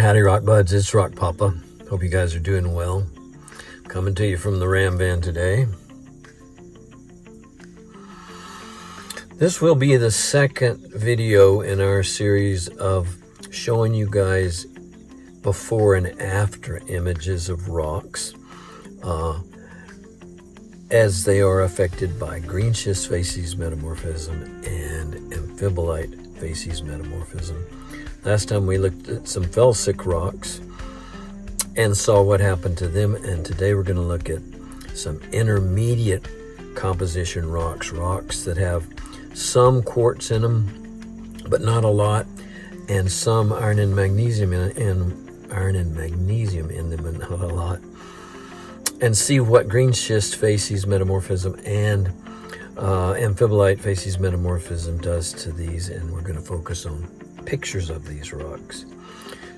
Howdy Rock Buds, it's Rock Papa. Hope you guys are doing well. Coming to you from the Ram Van today. This will be the second video in our series of showing you guys before and after images of rocks as they are affected by Greenschist Facies metamorphism and amphibolite Facies metamorphism. Last time we looked at some felsic rocks and saw what happened to them, and today we're going to look at some intermediate composition rocks that have some quartz in them, but not a lot, and some iron and magnesium in them, but not a lot. And see what Greenschist Facies metamorphism and amphibolite Facies metamorphism does to these, and we're going to focus on pictures of these rocks.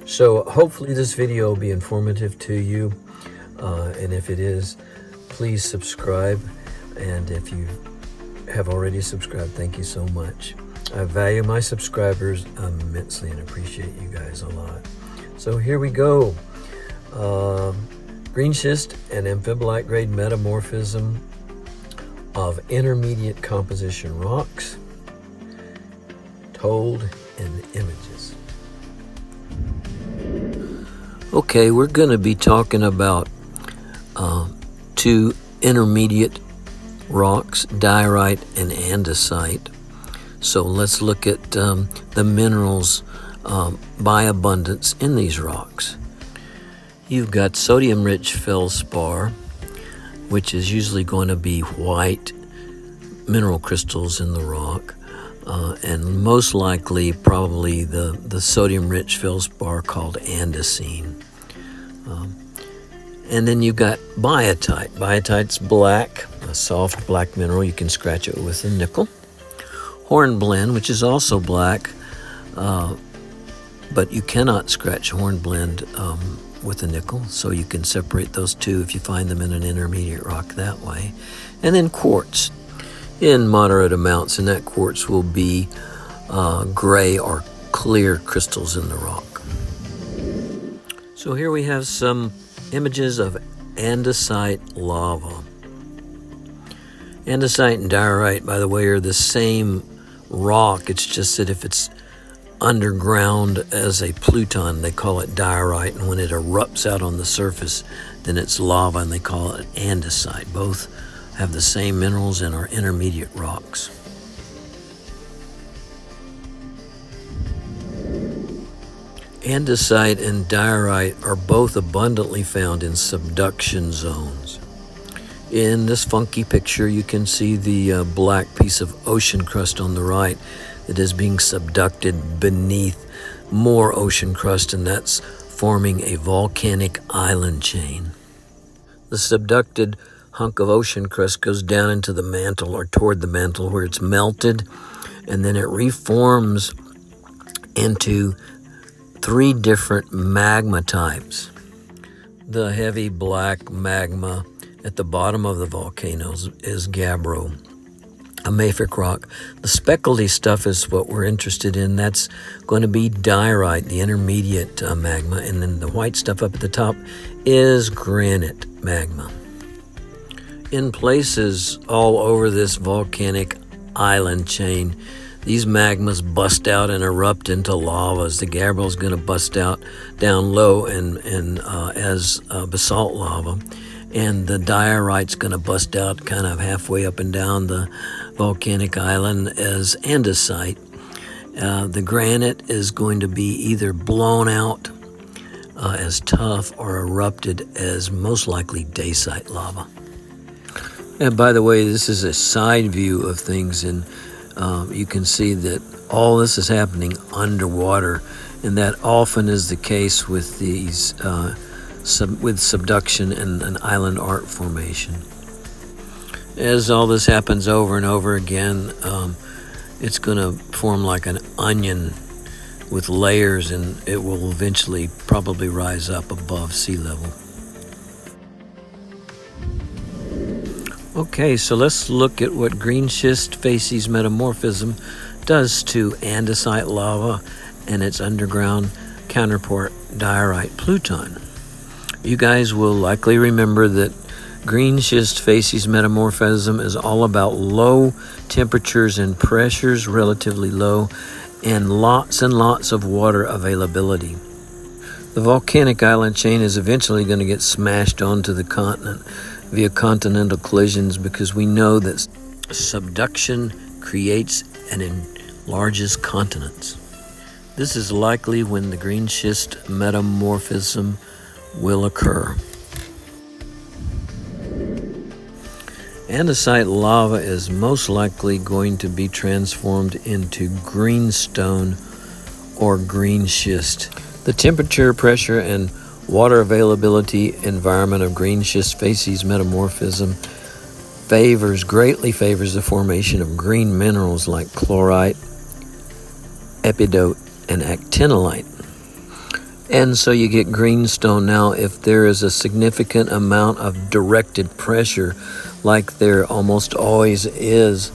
So hopefully this video will be informative to you, and if it is, please subscribe, and if you have already subscribed, thank you so much. I value my subscribers immensely and appreciate you guys a lot. So here we go. Greenschist and amphibolite-grade metamorphism of intermediate composition rocks told in images. Okay, we're going to be talking about two intermediate rocks, diorite and andesite. So let's look at the minerals by abundance in these rocks. You've got sodium-rich feldspar, which is usually going to be white mineral crystals in the rock. And most likely probably the sodium-rich feldspar called andesite. And then you've got biotite. Biotite's black, a soft black mineral. You can scratch it with a nickel. Hornblende, which is also black, but you cannot scratch hornblende with a nickel, so you can separate those two if you find them in an intermediate rock that way. And then quartz in moderate amounts, and that quartz will be gray or clear crystals in the rock. So here we have some images of andesite lava. Andesite and diorite, by the way, are the same rock. It's just that if it's underground as a pluton, they call it diorite, and when it erupts out on the surface, then it's lava, and they call it andesite. Both have the same minerals and are intermediate rocks. Andesite and diorite are both abundantly found in subduction zones. In this funky picture, you can see the black piece of ocean crust on the right that is being subducted beneath more ocean crust, and that's forming a volcanic island chain. The subducted hunk of ocean crust goes down into the mantle or toward the mantle where it's melted, and then it reforms into three different magma types. The heavy black magma at the bottom of the volcanoes is gabbro, a mafic rock. The speckledy stuff is what we're interested in. That's going to be diorite, the intermediate magma, and then the white stuff up at the top is granite magma. In places all over this volcanic island chain, these magmas bust out and erupt into lavas. The gabbro is going to bust out down low and as basalt lava, and the diorite's going to bust out kind of halfway up and down the volcanic island as andesite. The granite is going to be either blown out as tuff or erupted as most likely dacite lava. And by the way, this is a side view of things, and you can see that all this is happening underwater, and that often is the case with these with subduction and an island arc formation. As all this happens over and over again, it's going to form like an onion with layers, and it will eventually probably rise up above sea level. Okay, so let's look at what Greenschist Facies metamorphism does to andesite lava and its underground counterpart diorite pluton. You guys will likely remember that Greenschist facies metamorphism is all about low temperatures and pressures, relatively low, and lots of water availability. The volcanic island chain is eventually going to get smashed onto the continent via continental collisions, because we know that subduction creates and enlarges continents. This is likely when the Greenschist metamorphism will occur. Andesite lava is most likely going to be transformed into greenstone or greenschist. The temperature, pressure, and water availability environment of Greenschist facies metamorphism greatly favors the formation of green minerals like chlorite, epidote, and actinolite. And so you get greenstone. Now, if there is a significant amount of directed pressure, like there almost always is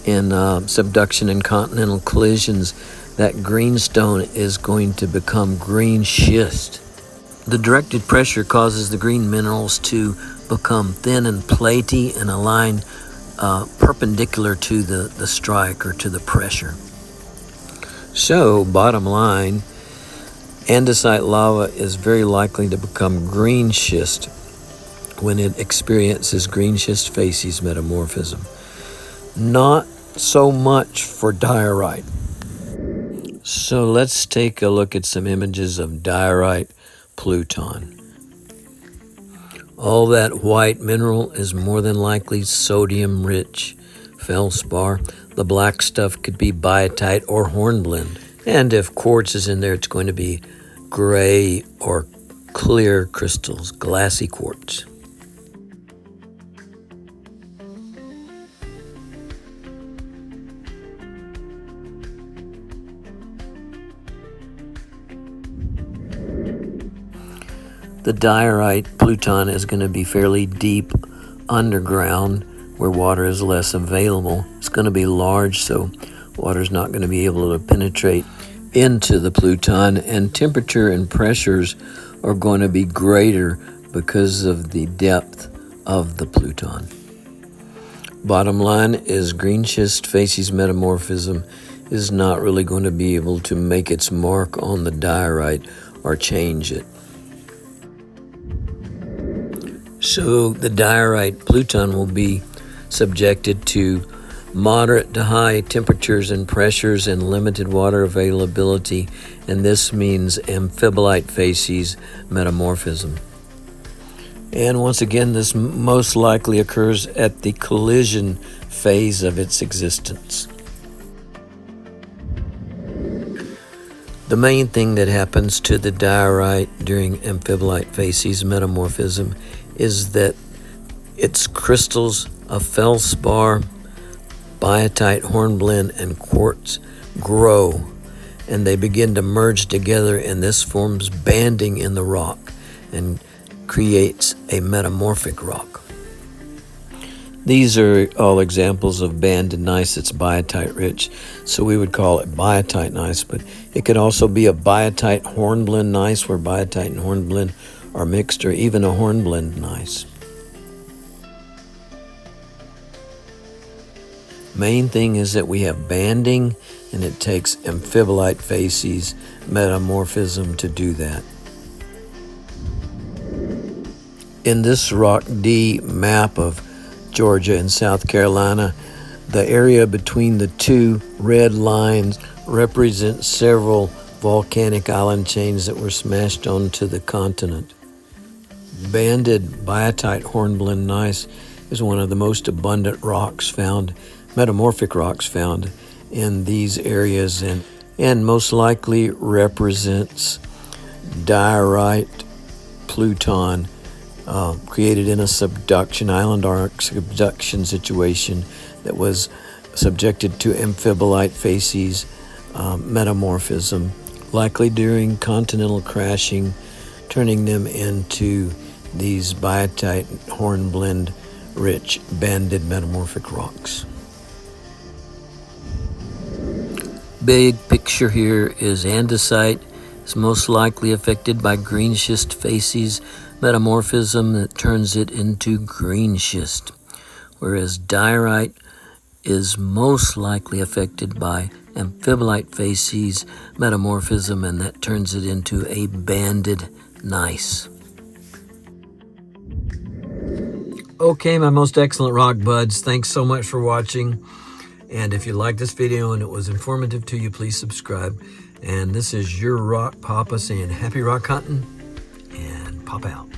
in subduction and continental collisions, that greenstone is going to become green schist. The directed pressure causes the green minerals to become thin and platy and align perpendicular to the strike or to the pressure. So, bottom line, andesite lava is very likely to become green schist when it experiences Greenschist facies metamorphism. Not so much for diorite. So let's take a look at some images of diorite pluton. All that white mineral is more than likely sodium-rich felspar. The black stuff could be biotite or hornblende. And if quartz is in there, it's going to be gray or clear crystals, glassy quartz. The diorite pluton is going to be fairly deep underground where water is less available. It's going to be large, so water is not going to be able to penetrate into the pluton, and temperature and pressures are going to be greater because of the depth of the pluton. Bottom line is Greenschist facies metamorphism is not really going to be able to make its mark on the diorite or change it. So the diorite pluton will be subjected to moderate to high temperatures and pressures and limited water availability, and this means amphibolite facies metamorphism. And once again, this most likely occurs at the collision phase of its existence. The main thing that happens to the diorite during amphibolite facies metamorphism is that its crystals of felspar, biotite, hornblende, and quartz grow, and they begin to merge together, and this forms banding in the rock and creates a metamorphic rock. These are all examples of banded gneiss that's biotite rich, so we would call it biotite gneiss, but it could also be a biotite hornblende gneiss where biotite and hornblende are mixed, or even a hornblende gneiss. Main thing is that we have banding, and it takes amphibolite facies metamorphism to do that. In this Rock D map of Georgia and South Carolina, the area between the two red lines represents several volcanic island chains that were smashed onto the continent. Banded biotite hornblende gneiss is one of the most abundant rocks found, metamorphic rocks found in these areas, and most likely represents diorite pluton created in a subduction, island arc subduction situation that was subjected to amphibolite facies metamorphism, likely during continental crashing, turning them into these biotite hornblende rich banded metamorphic rocks. Big picture here is andesite It's most likely affected by Greenschist facies metamorphism that turns it into Greenschist, whereas Diorite is most likely affected by amphibolite facies metamorphism, and that turns it into a banded gneiss. Okay, my most excellent rock buds, thanks so much for watching. And if you liked this video and it was informative to you, please subscribe. And this is your Rock Papa saying happy rock hunting, and pop out.